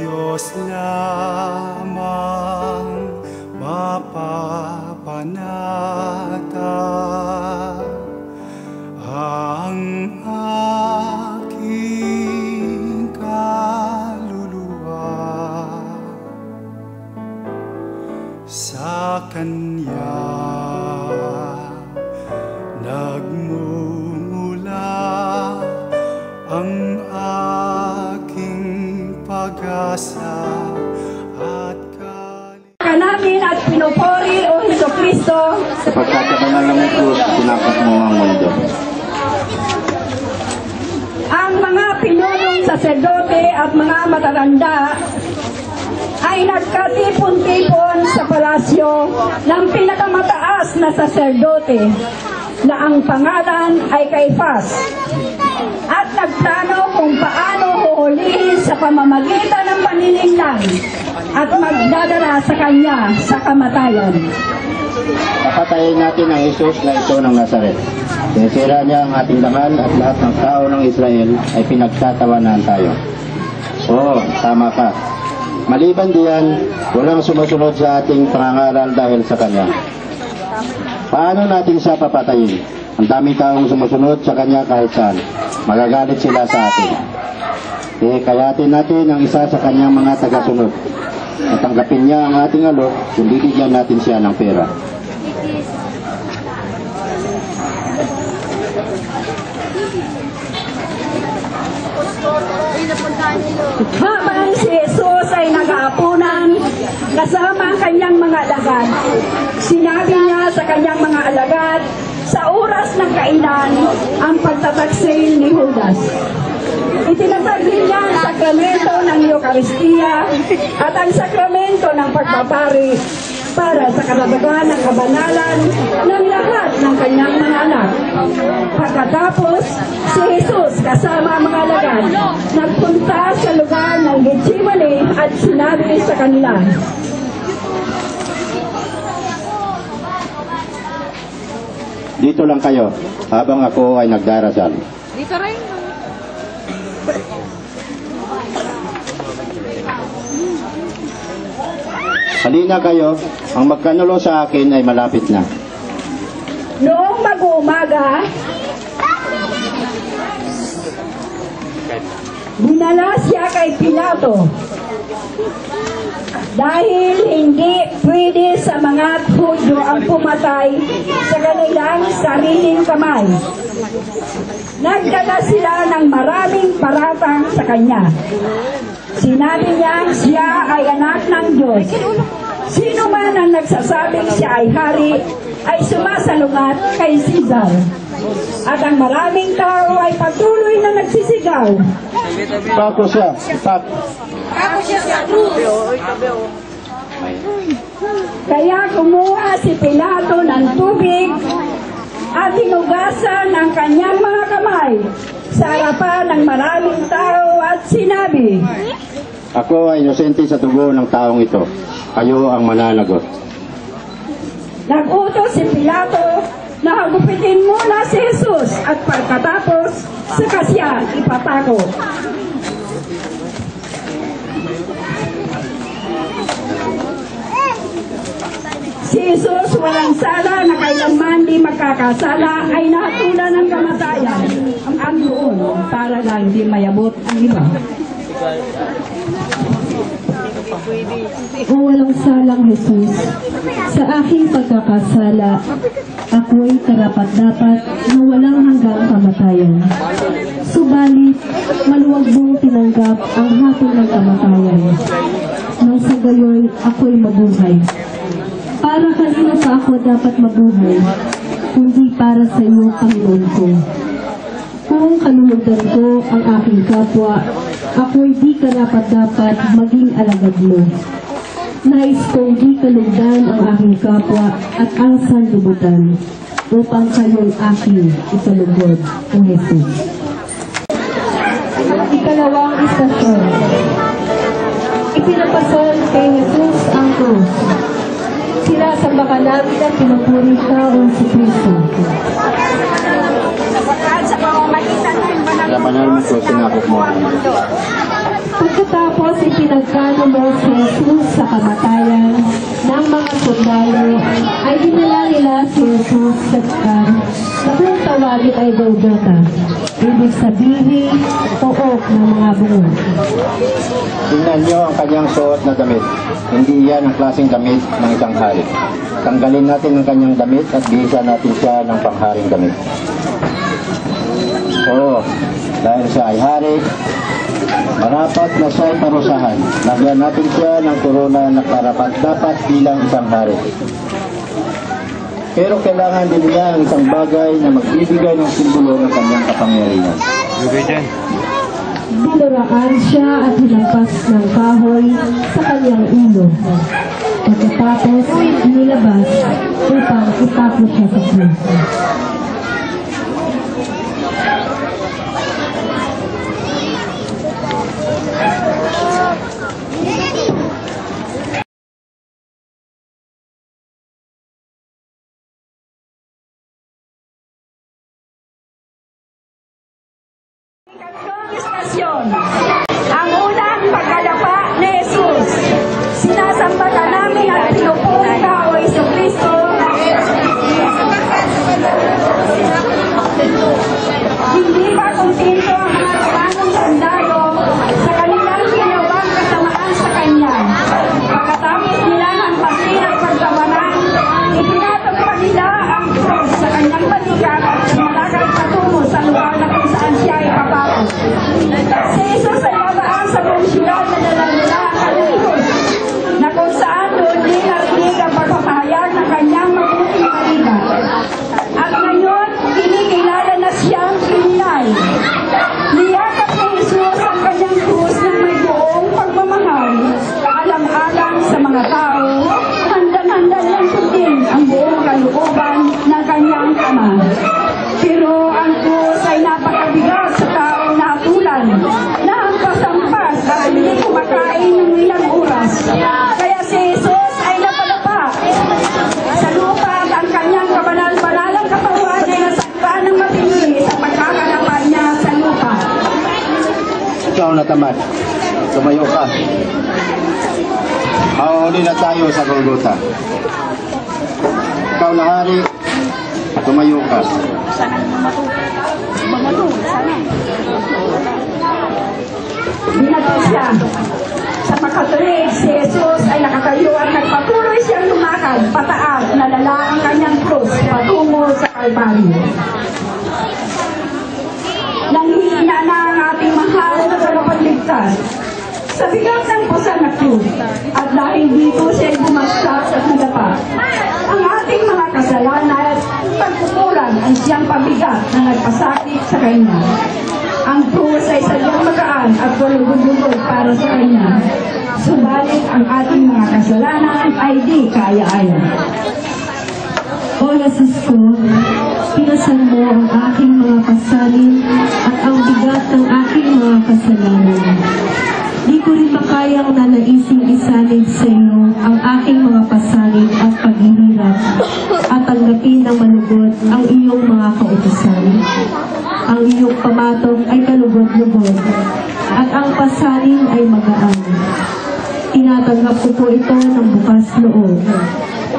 Diyos lamang mapapanata ang aking kaluluwa sa Kanya nagmumula ang aking pag-asa at namin at pinupuri o Jesucristo sapagkat sa banal ng krus tinapos mo ang mundo. Ang mga pinunong saserdote at mga matatanda ay nagkatipon-tipon sa palasyo ng pinakamataas na saserdote na ang pangalan ay Caifás at nagplano kung paano huhulihin sa pamamagitan ng paniningnan at magdadala sa kanya sa kamatayan. Papatayin natin ang Jesus na ito ng Nazaret. Sinisira niya ang ating dangal at lahat ng tao ng Israel ay pinagtatawanan tayo. Oo, tama ka. Maliban diyan, walang sumusunod sa ating pangangaral dahil sa Kanya. Paano natin siya papatayin? Ang daming taong sumusunod sa Kanya kahit saan. Magagalit sila sa atin. Kayatin natin ang isa sa Kanyang mga tagasunod. At tanggapin niya ang ating alok kung bibigyan natin siya ng pera. Habang si Jesus ay nag-aapunan kasama ang kanyang mga alagad, sinabi niya sa kanyang mga alagad sa oras ng kainan ang pagtataksil ni Judas. Itinatag din niya ang sakramento ng Eucharistia at ang sakramento ng pagpapari para sa karagdagan ng kabanalan ng lahat ng kanyang mga anak. Pagkatapos, si Jesus kasama ang mga alagad nagpunta sa lugar ng Getsemani at sinabi sa kanila, Dito lang kayo habang ako ay nagdarasal. Dito rin. Halina kayo, ang magkanulo sa akin ay malapit na. noong mag-uumaga, dinala siya kay Pilato dahil hindi pwede sa mga Hudyo ang pumatay sa kanilang sariling kamay. Nagdala sila ng maraming paratang sa kanya. Sinabi niya siya ay anak ng Diyos. Sino man ang nagsasabing siya ay hari ay sumasalungat kay Caesar. At ang maraming tao ay patuloy na nagsisigaw. Pako siya. Ako siya sa krus. Kaya kumuha si Pilato ng tubig at hinugasan ang kanyang mga kamay sa harapan ng maraming tao at sinabi, Ako ay inosente sa dugo ng taong ito. Kayo ang mananagot. Nag-utos si Pilato na hagupitin muna si Jesus at pagkatapos saka siya ipatako. Si Jesus walang sala na kailanman di magkakasala ay nahatulan ng kamatayan ang doon para lang di mayabot ang iba. O walang salang Jesus, sa aking pagkakasala, ako'y karapat-dapat na walang hanggang kamatayan. Subalit, maluwag mong tinanggap ang hatol ng kamatayan. Nang sa gayoy, ako'y mabuhay. Para kanino pa ako dapat mabuhay, kundi para sa iyo, Panginoon ko. Kung kalulugan ko ang aking kapwa, ako'y di karapat-dapat maging alagad mo. Nais kong di kalugdan ang aking kapwa at ang sanlibutan upang kayo'y aking ikalugod, O Jesus. Ikalawang istasyon. Ipinapasol kay Jesus ang krus. Sinasamba ka namin at pinupuri ka, O Jesucristo. Sa pamamagitan ng Sa banal mo ko, sinakop mo ang mundo. Pagkatapos ipinagkanulo si Jesus sa kamatayan ng mga sundalo, ay dinala nila si Jesus sa Kan, na kung tawagin ay Golgotha. Ibig sabihin, pook ng mga bungo. Tingnan niyo ang kanyang suot na damit. Hindi yan ang klaseng damit ng isang hari. Tanggalin natin ang kanyang damit at bihisan natin siya ng pangharing damit. Oo, dahil siya ay hari, marapat na siya ay parusahan. Lagyan natin siya ng korona na karapat-dapat bilang isang hari. Pero kailangan din niya ang isang bagay na magbibigay ng simbolo ng kanyang kapangyarihan. Dinuraan siya at hinampas ng kahoy sa kanyang ulo. Pagkatapos, nilabas upang itapos siya sa krus. Istasyon. Ang unang pagkalapa ni Jesus. Sinasamba ka namin at pinupuri ka, O Jesucristo. Hindi ba kuntento ang mga Romanong sundalo sa kanilang ginawang kasamaan sa Kanya? Pagkatapos nila ng pasin at pagtawanan, ipinatog pa nila ang krus sa kanyang balikat at malakad patungo sa lugar na kung saan siya ipapako. Si Jesus ay babaan sa buong siyudad na daladala ang kalungkot, na kung saan doon din narinig ang pagpapahayag ng kanyang mabuting balita. At ngayon, kinikilala na siyang kriminal. Niyakap ni Jesus ang kanyang krus ng may buong pagmamahal, alang-alang sa mga tao, handang-handa niyang sundin ang buong kalooban ng kanyang Ama. Pero ang krus ay napakabigat sa taong naatulan, na hampas-hampas at hindi kumakain ng ilang oras. Kaya si Jesus ay napalapa sa lupa at ang kanyang kabanal-banalang katawan ay nasaktan ng matindi sa pagkakalapa niya sa lupa. Ikaw na tamad. Tumayo ka. Mauli na tayo sa Golgotha. Ikaw na hari. Tumayo ka. Binato siya. Sa pagkatulig, si Jesus ay nakatayo at nagpatuloy siyang lumakad pataas na dala ang kanyang krus patungo sa Kalbaryo. Nanghihina na ang ating mahal na tagapagligtas sa bigat ng pusa na krus, at dahil dito siya ay bumagsak at nadapa. Ang ating mga kasalanan at pagkukulang ang siyang pabigat na nagpasakit sa kanya. Ang krus ay sadyang magaan at walugod-lugod para sa kanya. Subalit ang ating mga kasalanan ay di kaya-aya. O Jesus ko, pinasan mo ang aking mga pasalin at ang bigat ng aking mga kasalanan. Di ko rin makayang nanaising isanid sa iyo ang aking mga pasalin at paghihirap at tanggapin ng malugod ang iyong mga kautusan. Ang iyong pamatong ay kalugod-lugod at ang pasalin ay magaan. Tinatanggap ko po ito ng bukas loob.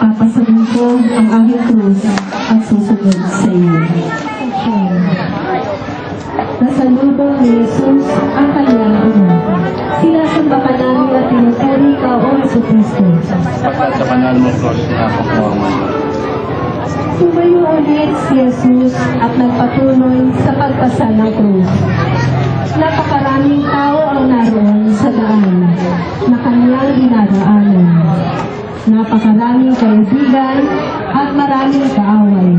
Papasanin ko ang aking krus at susunod sa iyo. Nasalubong ni Jesus ang kanyang Ama. Sinasamba ka namin at pinupuri ka, O Jesucristo. Pagkat sa banal mo krus na ako mo ang mga. Tumayo ulit si Jesus at nagpatuloy sa pagpasa ng krus. Napakaraming tao ang naroon sa daan na kanyang dinadaanan. Napakaraming kaibigan at maraming kaaway.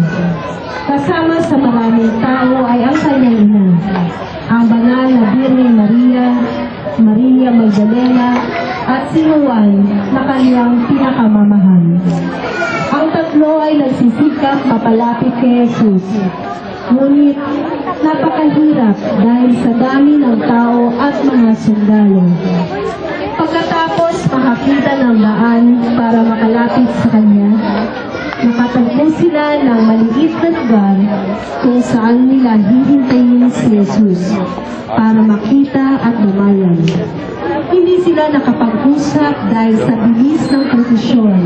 Kasama sa maraming tao ay ang kanyang ina, ang banal na Birhen Maria, Maria Magdalena, at si Juan na kanyang pinakamamahal. Ang tatlo ay nagsisikap papalapit kay Jesus. Ngunit napakahirap dahil sa dami ng tao at mga sundalo. Pagkatapos makakita ng daan para makalapit sa kanya, nakatagpo nagtago sila ng maliit na lugar kung saan nila hihintayin si Jesus para makita at lumayan. Hindi sila nakapag-usap dahil sa bilis ng prosesyon.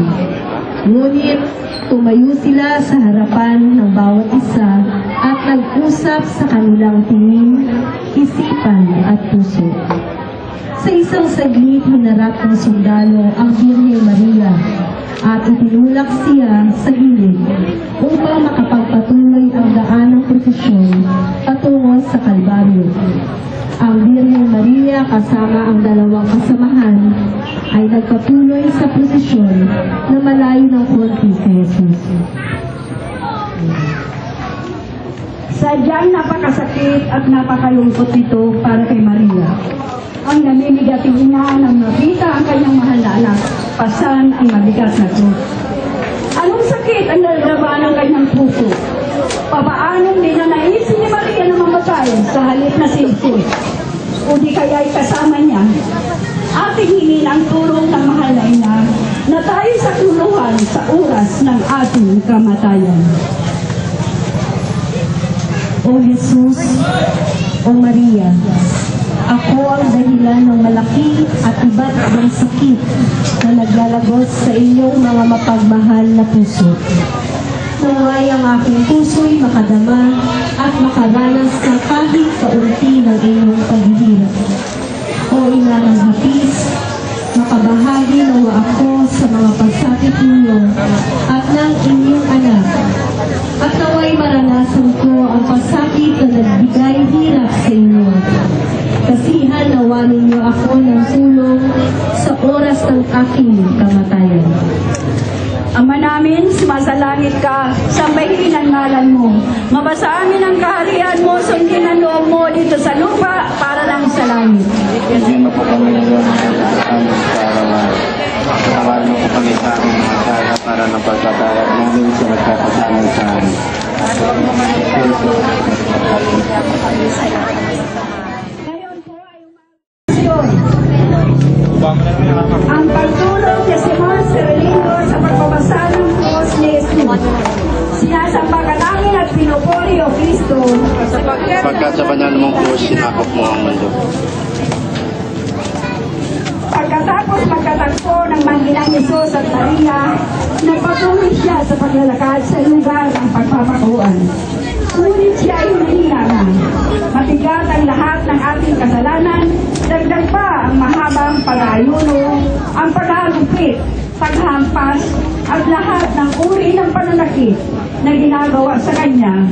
Ngunit tumayo sila sa harapan ng bawat isa at nag-usap sa kanilang tingin, isipan at puso. Sa isang saglit, hinarap ng sundalo ang Birhen Maria at itinulak siya sa gilid upang makapagpatuloy ang daan ng prosesyon patungo sa Kalbaryo. Ang Birhen Maria kasama ang dalawang kasamahan ay nagpatuloy sa prosesyon na malayo ng konti kay Jesus. Sadyang napakasakit at napakalungkot ito para kay Maria. Ang namimigating ina nang nakita ang kanyang mahal na anak, pasan ang mabigat na krus. Anong sakit ang nalalaman ng kanyang puso? Papaanong ninanaisin ni Maria na mamatay sa halip na si Jesus? O di kaya'y kasama niya? Ating hingin ang tulong ng mahal na ina na tayo sa tuluhan sa oras ng ating kamatayan. O Jesus, O Maria, ako ang dahilan ng malaki at iba't ibang sakit na naglalagos sa inyong mga mapagmahal na puso. Naway ang aking puso'y makadama at makaranas ng kahit kaunti ng inyong paghihirap. O Ina ng hapis, makabahagi nawa ako sa mga pagsakit ninyo at ng inyong anak. At naway maranasan ko ang pagsakit na nagbigay hirap sa inyo. Kasihan nawa ninyo ako ng tulong sa oras ng aking kamatayan. Ama namin, sumasalangit ka, sambahin ang ngalan mo. Mabasa amin ang kaharian mo, sundin ang loob mo dito sa lupa para lang sa langit. Bigyan mo po kami ngayon ng aming sa araw-araw. Patawarin mo po kami sa aming mga sala para ng pagkatawad namin sa nagkakasama sa amin. Ngayon po ay umagisyon. Ang pagtulong ni Simon Serlino sa pagbabasa ng krus ni Jesus. Sinasamba ka namin at pinupuri o Kristo Pagkat sa banal mong krus, sinakop mo ang mundo. Pagkatapos magkatagpo ng mangginang Jesus at Maria, nagpatuloy siya sa paglalakad sa lugar ng pagpapakuan. Ngunit siya ay humihina na. Matigas ang lahat ng ating kasalanan, dagdag pa ang mahabang pag-aayuno, ang paghahigpit, paghampas, at lahat ng uri ng pananakit na ginagawa sa Kanya,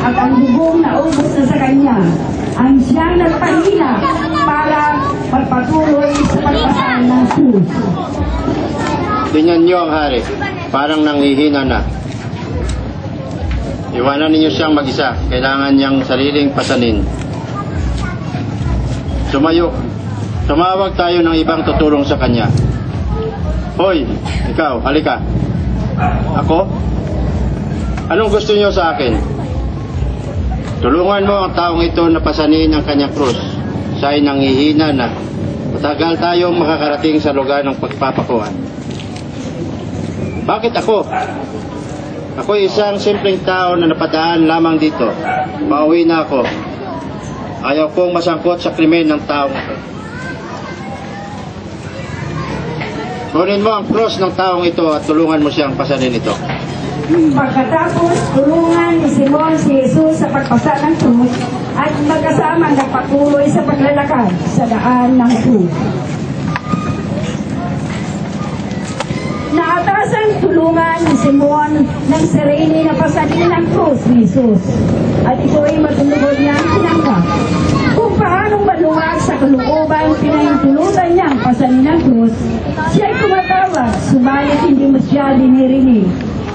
at ang dugong na ubos na sa Kanya, ang siyang nagpahina para magpatuloy sa pagpasal ng krus. Tingnan niyo ang hari, parang nanghihina na. Iwanan ninyo siyang mag-isa, kailangan niyang sariling pasanin. Sumayo, tumawag tayo ng ibang tutulong sa kanya. Hoy, ikaw, halika. Ako? Anong gusto niyo sa akin? Tulungan mo ang taong ito na pasanin ang kanyang krus. Siya ay nanghihina na. Matagal tayong makakarating sa lugar ng pagpapakuan. Bakit ako? Ako isang simpleng tao na napadaan lamang dito. Pauwi na ako. Ayaw kong masangkot sa krimen ng taong ito. Kunin mo ang cross ng taong ito at tulungan mo siyang pasanin ito. Pagkatapos tulungan ni Simon si Jesus sa pagpasa ng krus at magkasama nagpatuloy sa paglalakad sa daan ng krus. Naatasan tulungan ni Simon ng Cirene na pasanin ng krus ni Jesus. At ito ay matulugod niyang tinanggap. Kung paanong malungag sa kalooban pinahintulutan niyang pasanin ng krus, siya ay tumatawag, subalit hindi mo siya dinirinig.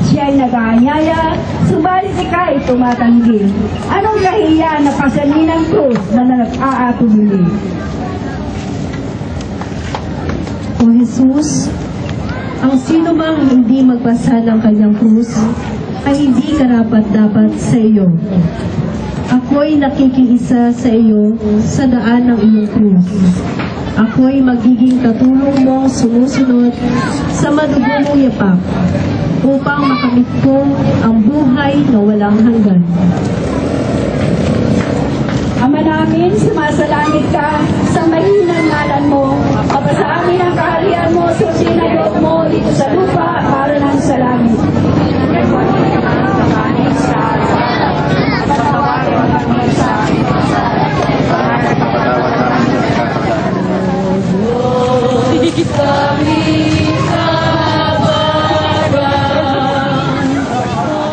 Siya ay nag-aanyaya, subalit ikaw ay tumatanggi. Anong kahiya na pasanin ng krus na nag-aatubili? O Jesus, ang sino mang hindi magbasa ng kanyang krus ay hindi karapat-dapat sa iyo. Ako'y nakikiisa sa iyo sa daan ng iyong krus. Ako'y magiging katulong mong sumusunod sa madugong yapak. upang makamit ko ang buhay na walang hanggan. Ama namin, sumasalangit ka, sa mahinang ngalan mo, mapasa amin ang kaharian mo, susin ang loob mo dito sa lupa para lang sa langit.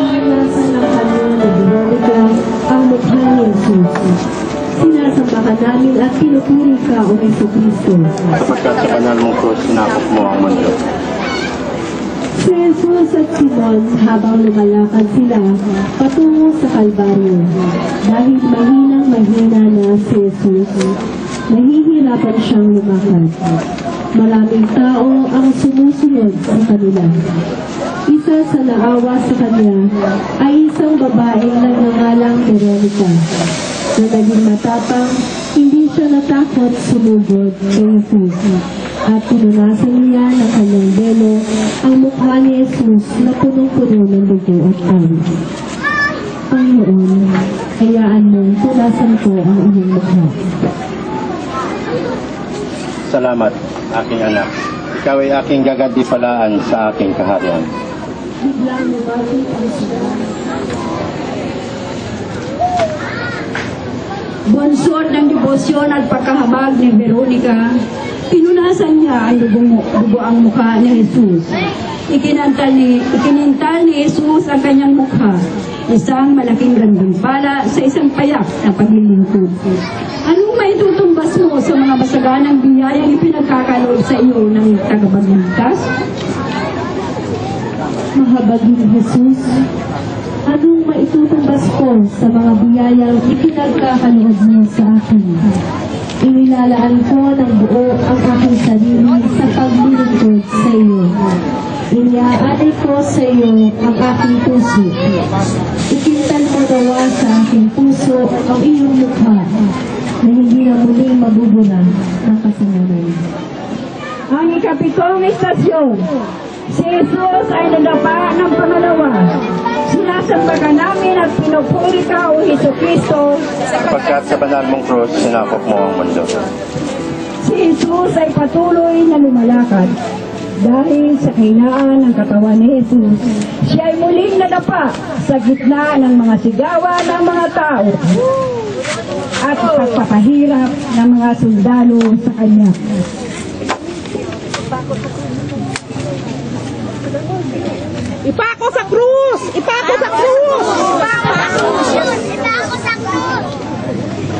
Pinulasan ng kanyang nagdurumika ang mukha ni Jesus. Sinasambahan namin at pinupuri ka, O Jesucristo. Sapagkat sa banal mong krus, sinakop mo ang mundo. Si Jesus at Simon habang lumalakad sila patungo sa Kalbaryo. Dahil mahina na si Jesus, nahihirapan siyang lumakad. Maraming tao ang sumusunod sa kanila. Isa sa naawa sa kanya ay isang babaeng nagngangalang Veronica. Na naging matapang, hindi siya natakot sumugod kay Jesus. At pinunasan niya ng kanyang belo ang mukha ni Jesus na punong-puno ng dugo at pawis. Panginoon, hayaan mong punasan ko ang iyong mukha. Salamat, aking anak. Ikaw ay aking gagantipalaan sa aking kaharian. Biglang lumapit ang siya. Bunsod ng debosyon at pagkahabag ni Veronica, pinunasan niya ang dugo ang mukha ni Jesus. Ikinintal ni Jesus ang kanyang mukha, isang malaking gantimpala sa isang payak na paglilingkod. Anong maitutumbas mo sa mga masaganang biyayang ipinagkakaloob sa iyo ng tagapagligtas? Mahabaging Jesus, anong maitutumbas ko sa mga biyayang ipinagkakaloob mo sa akin? Inilalaan ko ng buo ang aking sarili sa paglilingkod sa iyo. Iniaalay ko sa iyo ang aking puso. Ikintal mo nawa sa aking puso ang iyong mukha na hindi na muling mabubura ng kasalanan. Ang ikapitong istasyon, si Jesus ay nadapa ng pangalawa. Sinasamba ka namin at pinupuri ka, O Jesucristo. Sapagkat sa banal mong krus, sinakop mo ang mundo. Si Jesus ay patuloy na lumalakad. Dahil sa kahinaan ng katawan ni Jesus, siya ay muling nadapa sa gitna ng mga sigawan ng mga tao at pagpapahirap ng mga sundalo sa kanya. Ipako sa krus! Ipako sa krus!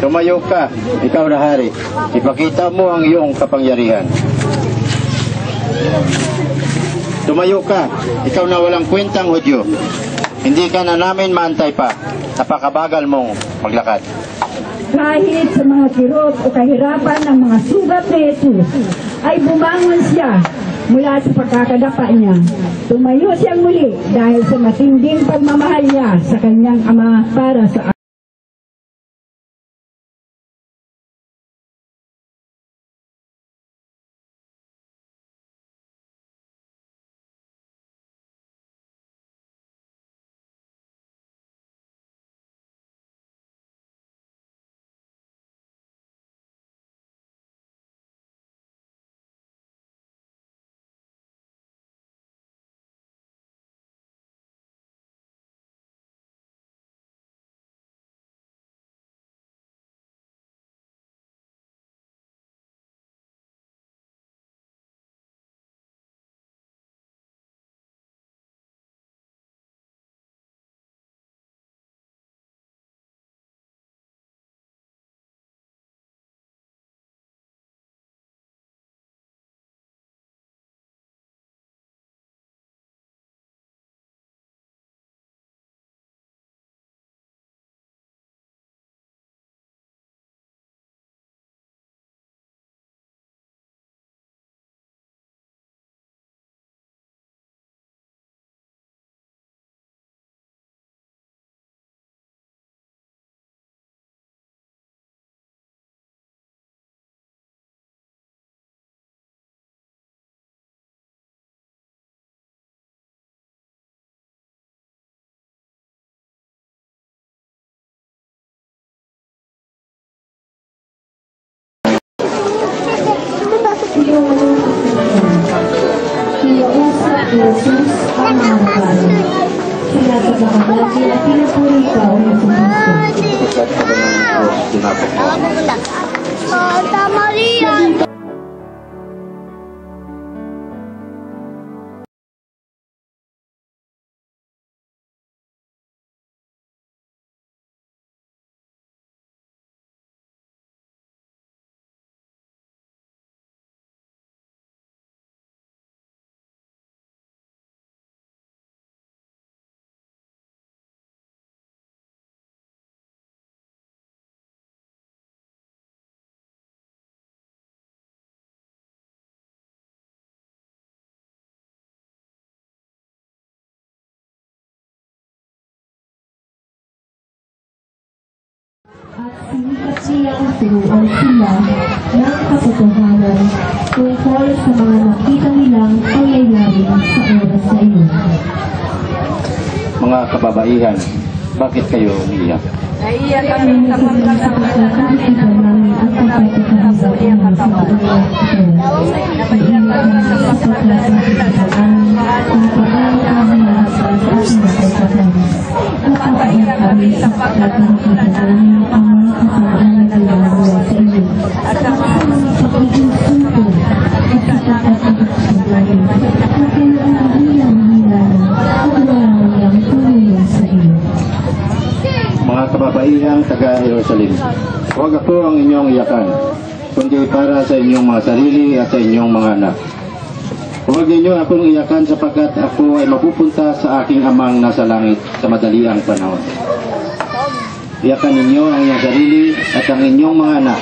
Tumayo ka, ikaw na hari. Ipakita mo ang iyong kapangyarihan. Tumayo ka, ikaw na walang kwentang Hudyo. Hindi ka na namin maantay pa. Napakabagal mong maglakad. Kahit sa mga kirot o kahirapan ng mga sugat ni Jesus, ay bumangon siya mula sa pagkakadapa niya. Tumayo siyang muli dahil sa matinding pagmamahal niya sa kanyang ama para sa Panginoon at Panginoon. Kinausap ni Jesus ang mga regalo. Sinasagahan natin at pinupuri ka o Yesu Cristo. Santa Maria! At sinikat siyang turuan sila ng katotohanan tungkol sa mga nakita nilang pangyayari sa oras na iyon. Mga kababaihan, bakit kayo umiiyak? Naiiyak kami sa Pagkakasigan namin ang pagkakahasap ng mga katawan. Naiiyak kami sa pagkakasigan namin ang pagkakahasap sa ating pagkakahasap. Napapaiyak kami sa pagkakasigan namin ang mga katawan na nagagawa sa iyo. At sa pagiging suko at pagkakasigan namin ang kailangan at walang tulong sa iyo. Mga kababaihang taga-Jerusalem, huwag ako ang inyong iyakan, kundi para sa inyong mga sarili at sa inyong mga anak. Huwag ninyo akong iyakan sapagkat ako ay mapupunta sa aking amang nasa langit sa madaliang panahon. Iyakan ninyo ang inyong sarili at ang inyong mga anak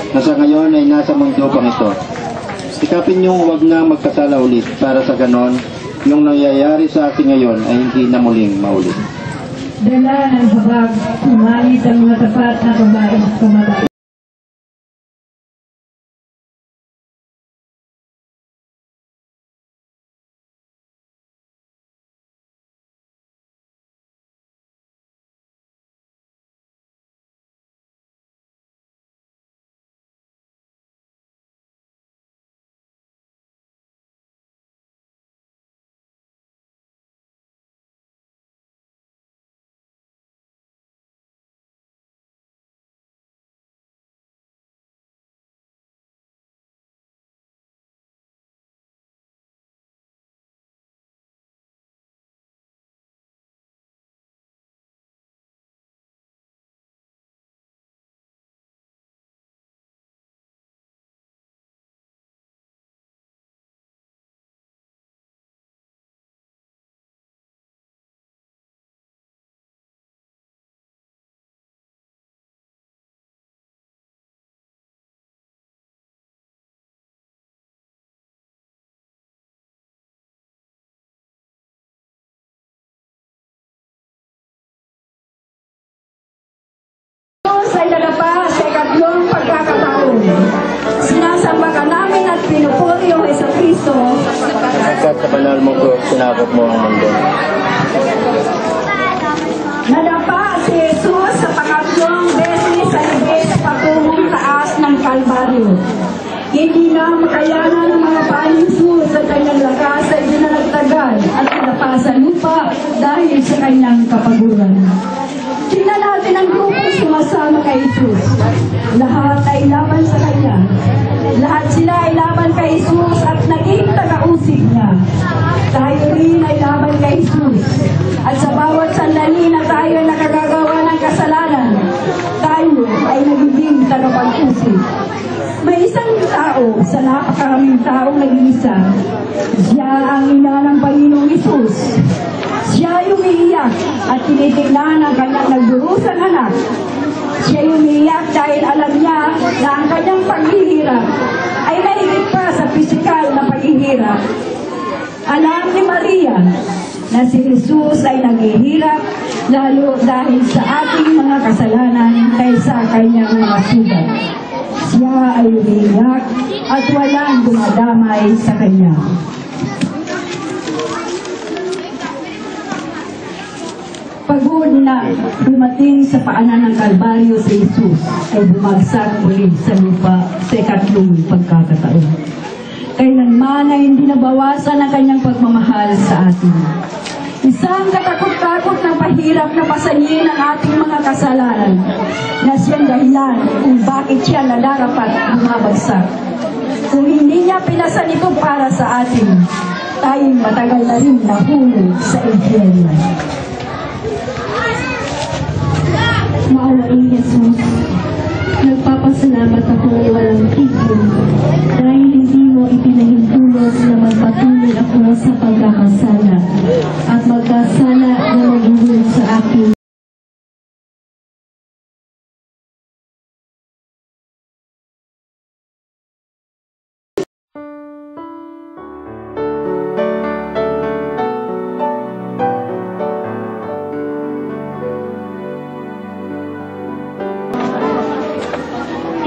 na sa ngayon ay nasa mundo pang ito. Sikapin nyo huwag na magkasala ulit para sa ganon, yung nangyayari sa akin ngayon ay hindi na muling maulit. Dala ng habag, umalit ang mga tapat na babae at kababae. Ay nagapa sa ikatlong pagkakataon. Sinasamba ka namin at pinupuri ang Yesu Cristo. Sapagkat sa banal mong krus, sinabot mo ang mundo. Nadapa si Jesus sa pangatlong beses sa libis patungong taas ng Kalbaryo. Hindi na makayanan ng mga paninsus sa kanyang lakas ay dinalagtagan at nadapa sa lupa dahil sa kanyang kapaguran. Tingnan natin ang grupong sumasama kay Jesus. Lahat ay laban sa Kanya. Lahat sila ay laban kay Jesus at naging taga-usig niya. Tayo rin ay laban kay Jesus. At sa bawat sandali na tayo ay nakagagawa ng kasalanan, tayo ay nagiging tagapag-usig. May isang tao sa napakaraming taong nag-iisa. Siya ang ina ng Panginoong Jesus. Siya yung umiiyak at tinitignan ang kanyang nagdurusang anak. Siya yung umiiyak dahil alam niya na ang kanyang paghihirap ay mahigit pa sa pisikal na paghihirap. Alam ni Maria na si Jesus ay naghihirap lalo dahil sa ating mga kasalanan kaysa kanyang mga sugat. Siya ay umiiyak at walang dumadamay sa kanya. Pagod na dumating sa paanan ng Kalbaryo si Jesus ay bumagsak muli sa lupa sa ikatlong pagkakataon. na hindi nabawasan ang kanyang pagmamahal sa atin. Isang katakot-takot na pahirap na pasanin ang ating mga kasalanan na siyang dahilan kung bakit siya nararapat bumabagsak. Kung hindi niya pinasan ito para sa atin, tayong matagal na rin nahulog sa impyerno. Maawaing Jesus, nagpapasalamat ako ng walang tigil dahil hindi mo ipinahintulot na magpatuloy ako sa pagkakasala at magkasala na maguhulog sa akin.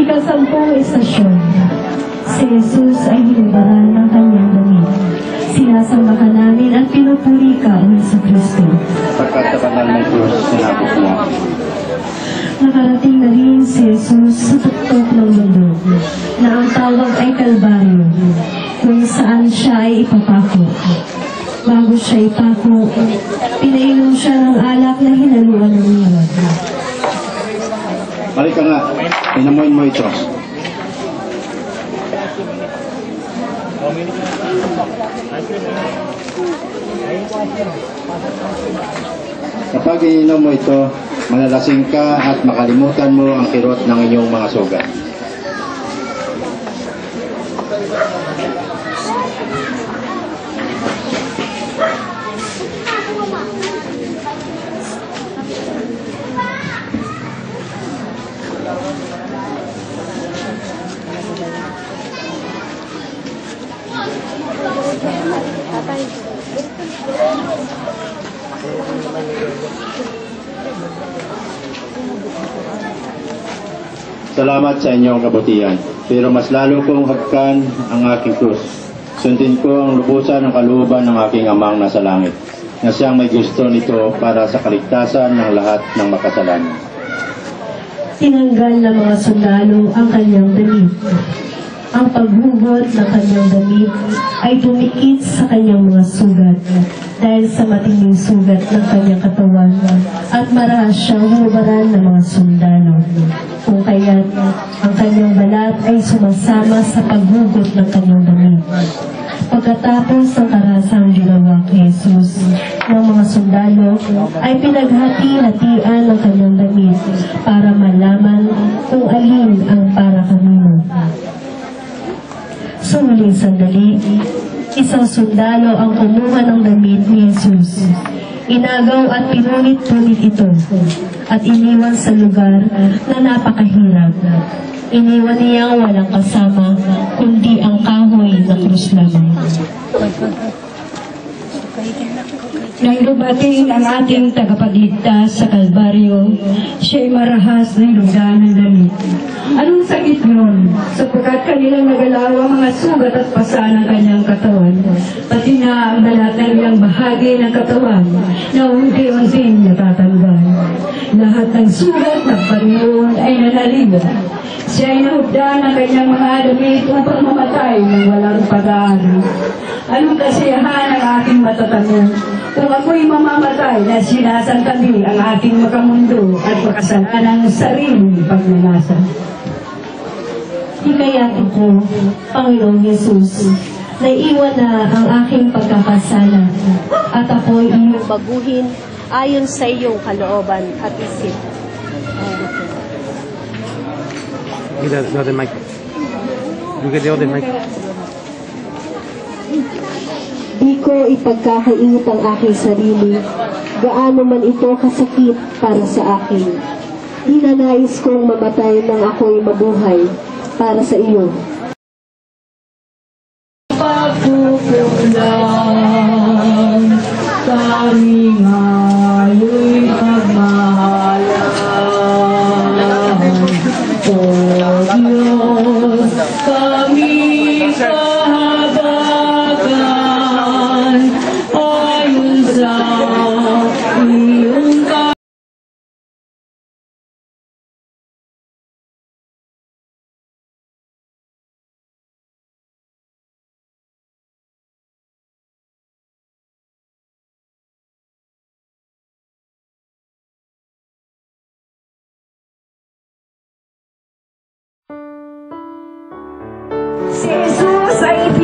Ikasampung estasyon. Si Jesus ay hinubaran ng kanyang damit. Sinasamba ka namin at pinupuri ka, O Jesucristo. Pagkat sa banal na Diyos, sinabot mo. Nakarating na rin si Jesus sa tuktok ng mundo na ang tawag ay Kalbaryo, kung saan siya ay ipapako. Bago siya ipako, pinainom siya ng alak na hinaluan ng niyog. Balik ka nga, inamoyin mo ito. Kapag ininom mo ito, malalasing ka at makalimutan mo ang kirot ng inyong mga sugat. Salamat sa inyong kabutihan, pero mas lalo kong hagkan ang aking krus. Sundin ko ang lubusan ng kalooban ng aking amang nasa langit, na siyang may gusto nito para sa kaligtasan ng lahat ng makasalanan. Tinanggal ng mga sundalo ang kanyang damit. Ang paghugot ng kanyang damit ay tumikit sa kanyang mga sugat dahil sa matinding sugat ng kanyang katawan at marahas siyang hinubaran ng mga sundalo. Kung kaya't ang kanyang balat ay sumasama sa paghugot ng kanyang damit. Pagkatapos ng karasang ginawa kay Jesus ng mga sundalo, ay pinaghati-hatian ng kanyang damit para malaman kung alin ang para kanino. Sa muling sandali, isang sundalo ang kumuha ng damit ni Jesus. Inagaw at pinunit-punit ito at iniwan sa lugar na napakahirap. Iniwan niyang walang kasama kundi ang kahoy na krus lamang. Nang dumating ang ating tagapagligtas sa Kalbaryo, siya'y marahas ng lugar ng damit. Anong sakit nun? Sapagkat kanilang nagalaw ang mga sugat at pasa ng kanyang katawan, pati na ang balat ng ilang bahagi ng katawan na unti-unting natatanggal. Lahat ng sugat ng Panginoon ay nanaliwa. Siya ay nahubda ng kanyang mga damit upang mamatay ng walang pag-aaral. Anong kasiyahan ang ating matatanong kung ako'y mamamatay na sinasantabi ang ating makamundo at makasalanang sariling pagnanasa. Hikayatin ko, Panginoong Jesus, na iwan na ang aking pagkakasala at ako'y iyong baguhin ayon sa iyong kalooban at isip. Get the other mic. You get the other mic. Di ko ipagkakainit ang aking sarili, gaano man ito kasakit para sa akin. Hinanais kong mamatay nang ako'y mabuhay para sa iyo. Pagkukulang, kami nga'yo'y pagmahalan. O Diyos, kami kahabagan, ayon sa iyong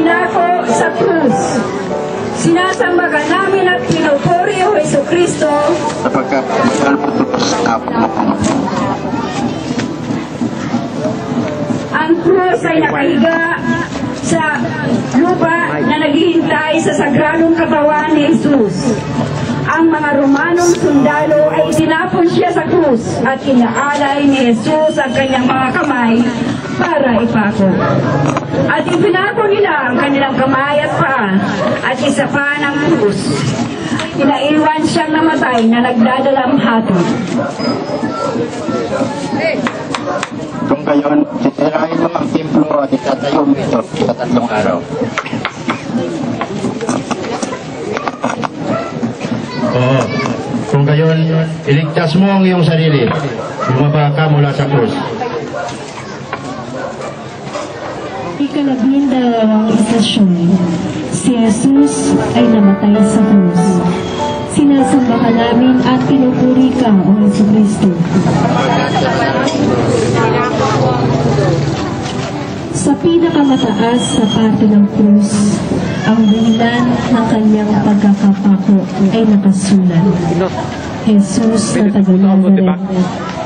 ipinako sa krus. Sinasamba ka namin at pinupuri o Jesucristo sapagkat ang krus ay nakahiga sa lupa na naghihintay sa sagradong katawan ni Jesus. Ang mga Romanong sundalo ay tinapon siya sa krus at inaalay ni Jesus ang kanyang mga kamay para ipako. At ipinako nila ang kanilang kamay at paa at isa pa ng krus. Inaiwan siyang namatay na nagdadalang hatol. kung gayon, sisirain mo ang templo at itatayo mo ito sa 3 araw. Oo. Kung gayon, iligtas mo ang iyong sarili. Bumaba ka mula sa krus. Ika-12 istasyon, si Jesus ay namatay sa krus. Sinasamba ka namin at pinupuri ka, O Jesucristo. Sa pinakamataas sa parte ng krus, ang dahilan ng kanyang pagkakapako ay nakasulat. Jesus na taga-Nazaret,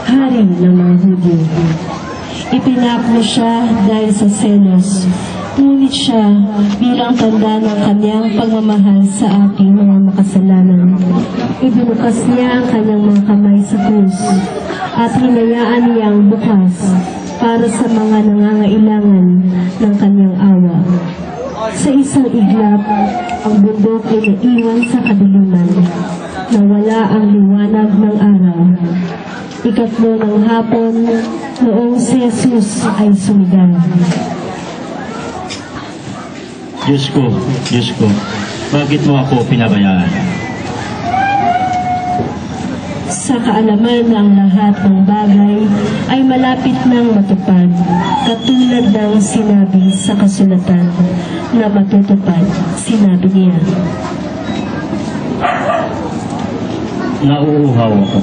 Hari ng mga Hudyo. Ipinako siya dahil sa selos, ngunit siya bilang tanda ng kanyang pagmamahal sa ating mga makasalanan. Ibinukas niya ang kanyang mga kamay sa krus at hinayaan niyang bukas para sa mga nangangailangan ng kanyang awa. Sa isang iglap, ang bundok ay naiwan sa kadiliman, nawala ang liwanag ng araw. Ikatlo ng hapon, noong si Jesus ay sumigaw. Diyos ko, bakit mo ako pinabayaan? Sa kaalaman ng lahat ng bagay ay malapit nang matupad, katulad ng sinabi sa kasulatan na matutupad, sinabi niya. Nauuhaw ako.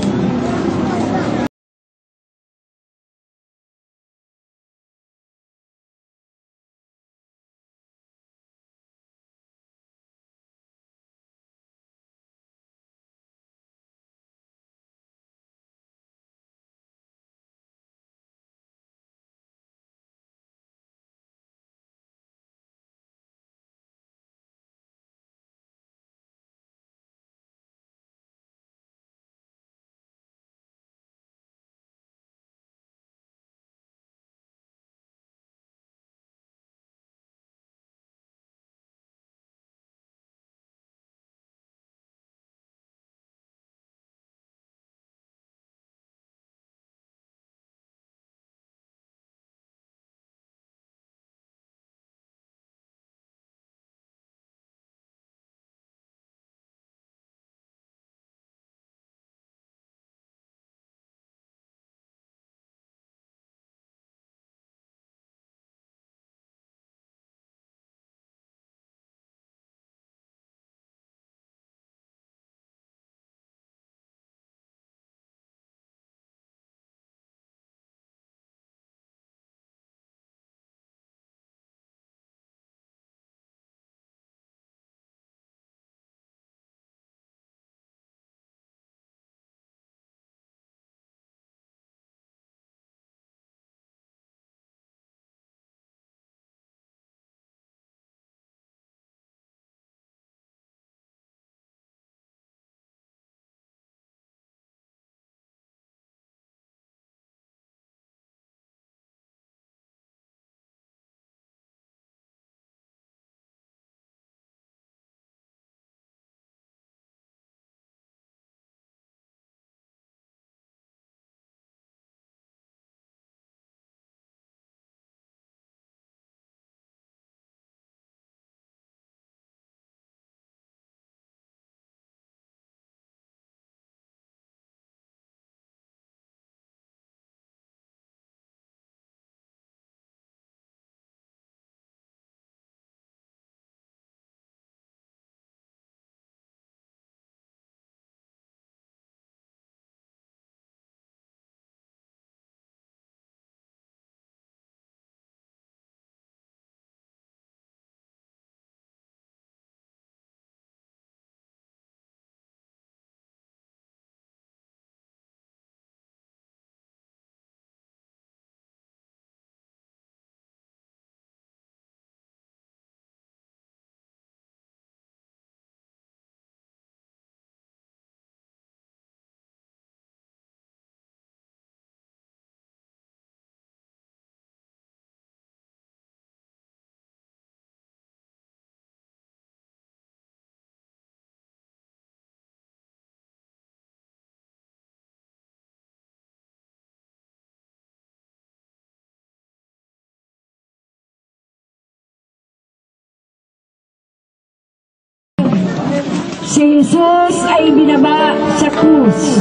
Si Jesus ay binaba sa krus.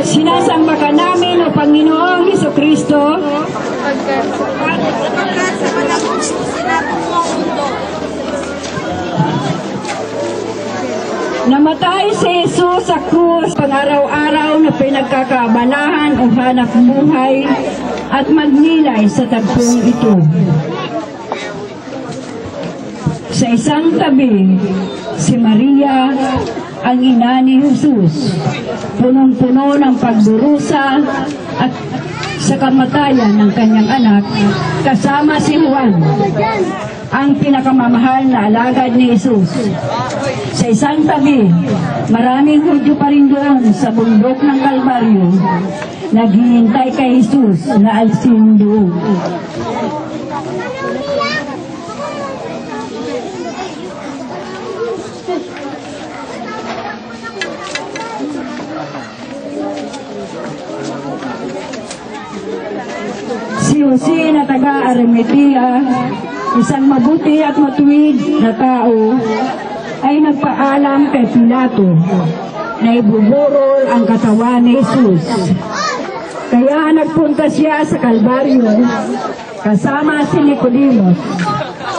Sinasamba ka namin o Panginoong Hesukristo. Namatay si Jesus sa krus, pang-araw-araw na pinagkakabalahan o hanap buhay at magnilay sa tagpong ito. Sa isang tabi, si Maria, ang ina ni Jesus, punong-puno ng pagdurusa at sa kamatayan ng kanyang anak, kasama si Juan, ang pinakamamahal na alagad ni Jesus. Sa isang tabi, maraming Hudyo pa rin doon sa bundok ng Kalbaryo, naghihintay kay Jesus na alsin doon. Si Jose na taga-Arimatea, isang mabuti at matuwid na tao, ay nagpaalam kay Pilato na ibuburol ang katawan ni Jesus. Kaya nagpunta siya sa Kalbaryo kasama si Nicodemos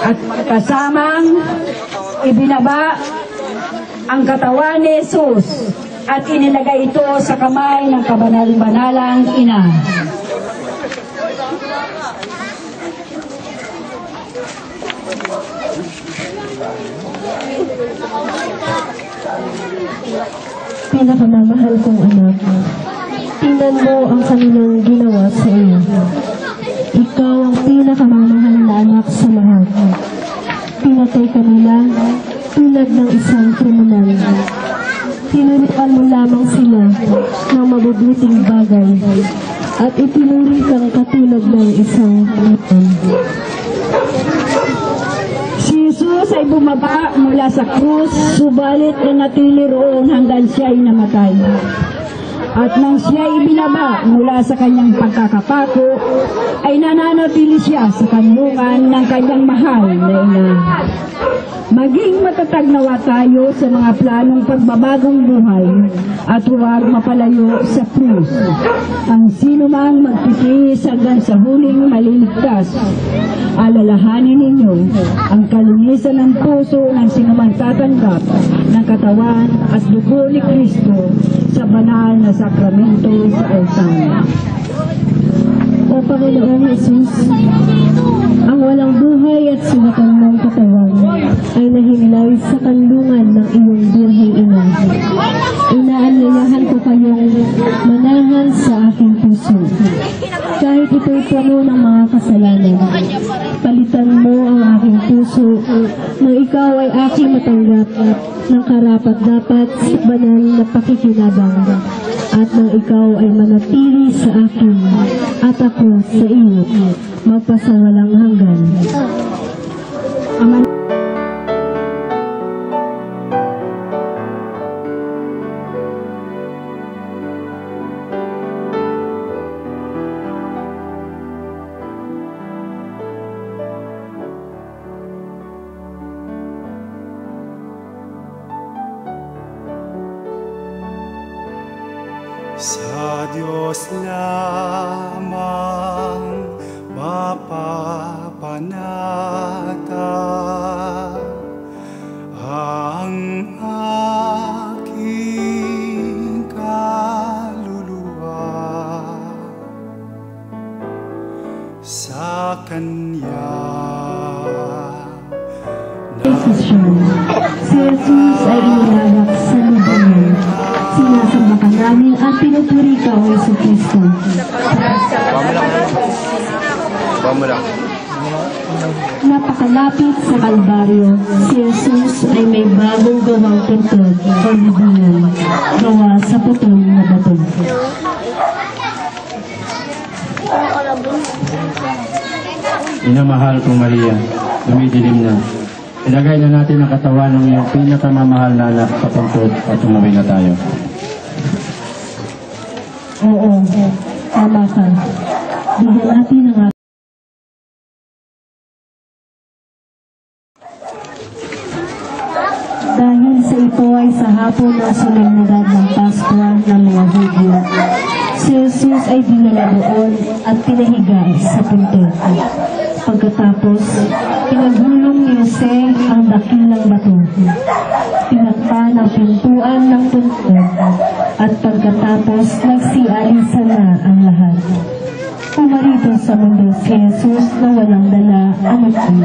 at kasamang ibinaba ang katawan ni Jesus at inilagay ito sa kamay ng kabanal-banalang ina. Pinakamamahal kong anak, tingnan mo ang kanilang ginawa sa iyo. Ikaw ang pinakamamahal na anak sa lahat. Pinatay kanila tulad ng isang kriminal. Tinuruan mo lamang sila ng mabubuting bagay at ipinuri kang katulad ng isang kriminal. Si Jesus ay bumaba mula sa krus, subalit nanatili roon hanggang siya ay namatay. At nang siya ay binaba mula sa kanyang pagkakapako, ay nananatili siya sa kanlungan ng kanyang mahal na ina. Maging matatag nawa tayo sa mga planong pagbabagong buhay at huwag mapalayo sa krus. Ang sino mang magtitiis hanggang sa huling maliligtas, alalahanin ninyo ang kalinisan ng puso ng sinumang tatanggap ng katawan at dugo ni Kristo sa banal na sakramento sa altar. O Panginoong Jesus, ang walang buhay at sugatan mong katawan ay nahimlay sa kanlungan ng iyong buhay ina. Inaanyayahan ko kayong manahan sa aking puso. Kahit ito'y puno ng mga kasalanan, palitan mo ang aking puso na ikaw ay aking matanggap ng karapat-dapat sa banal na pakikinabang at nang ikaw ay manatili sa akin at ako sa iyo magpasawalang hanggan. Amen. Sa Diyos lamang mapapanata ang aking kaluluwa. Sa Kanya Desisyon. Si Jesus ay inilalak sa lubuhan. Sinasamba ka namin at pinupuri ka o Jesucristo. Napakalapit sa Kalbaryo, si Jesus ay may bagong gawang pintod o libingan gawa sa putol na bato. Inamahal kong Maria, dumidilim na. Ilagay na natin ang katawan ng iyong pinakamamahal na anak sa puntod at umuwi na tayo. Oo, tama ka. Bigyan natin ang dahil sa ito ay sa hapon ng solemnidad ng Pasko ng mga Hudyo. Si Jesus ay dinala doon at pinahiga sa puntod. Pagkatapos, pinaghulong ni Jose ang dakilang bato. Pinakpan ang pintuan ng puntod at pagkatapos nagsialisa na ang lahat. Pumarito sa mundo si Jesus na walang dala ang akin.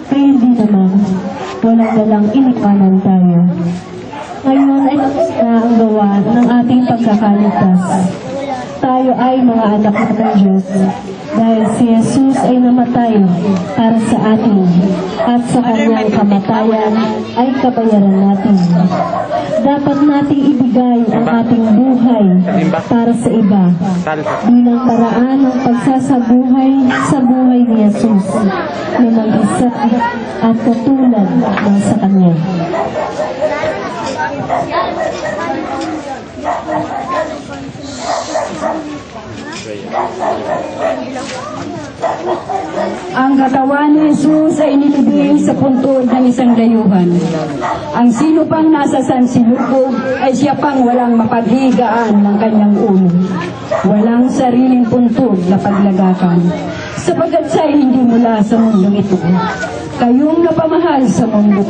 Kaya hindi naman walang dalang inikanan tayo. Ngayon ay tapos na ang gawa ng ating pagkakaligtas. Tayo ay mga anak ng Diyos dahil si Jesus ay namatay para sa atin at sa kanyang kamatayan ay kabayaran natin. Dapat nating ibigay ang ating buhay para sa iba bilang paraan ng pagsasabuhay sa buhay ni Jesus na mag-isa at katulad ng sa kanya. Ang katawan ni Jesus ay nilibing sa puntod ng isang dayuhan. Ang sino pang nasa sansilubog ay siya pang walang mapaghigaan ng kanyang ulo. Walang sariling puntod na paglagakan, sapagkat siya ay hindi mula sa mundong ito. Kayong napamahal sa mundo,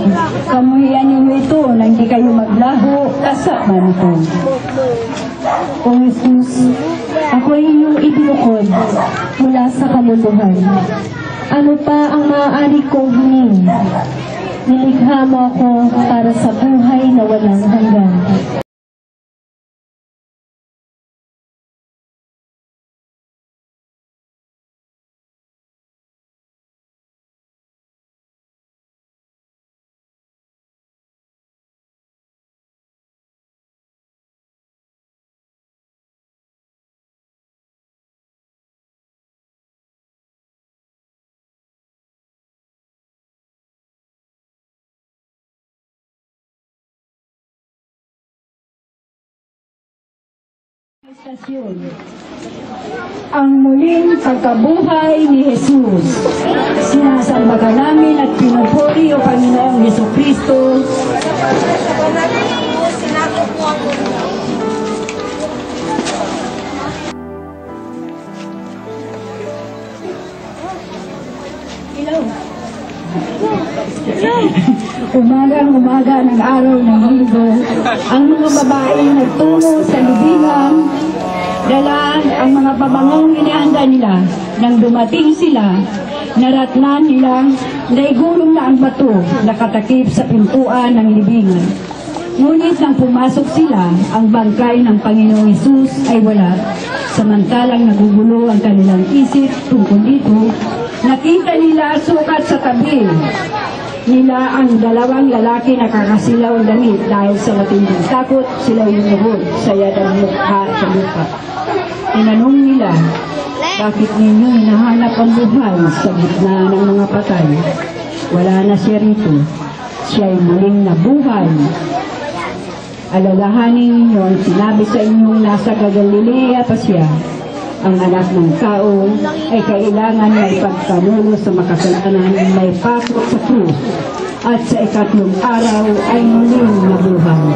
kamuhian ninyo ito na hindi kayo maglaho kasama nito. O Jesus, ako ay iyong ibinukod mula sa kamunduhan. Ano pa ang maaari kong hingin? Nilikha mo ako para sa buhay na walang hanggan. Estasyon. Ang muling pagkabuhay ni Jesus. Sinasamba ka namin at pinupuri o Panginoong Jesucristo. Umagang-umaga ng araw ng Linggo, ang mga babae nagtungo sa libingan, dala ang mga pabangong inihanda nila. Nang dumating sila, naratnan nila naigulong na ang bato nakatakip sa pintuan ng libingan. Ngunit nang pumasok sila, ang bangkay ng Panginoong Hesus ay wala. Samantalang nagugulo ang kanilang isip tungkol dito, nakita nila sukat sa tabi nila ang dalawang lalaki na kakasilaw ang damit dahil sa matinding takot sila lumuhod sa yadang mukha sa lupa. Tinanong nila, bakit ninyo hinahanap ang buhay sa gitna ng mga patay? Wala na siya rito. Siya ay muling nabuhay. Alalahanin ninyo ang sinabi sa inyong nasa Galilea pa siya. Ang anak ng tao ay kailangan may pagkanulo sa makasalanan, may pasok sa krus, at sa ikatlong araw ay muling nabuhay.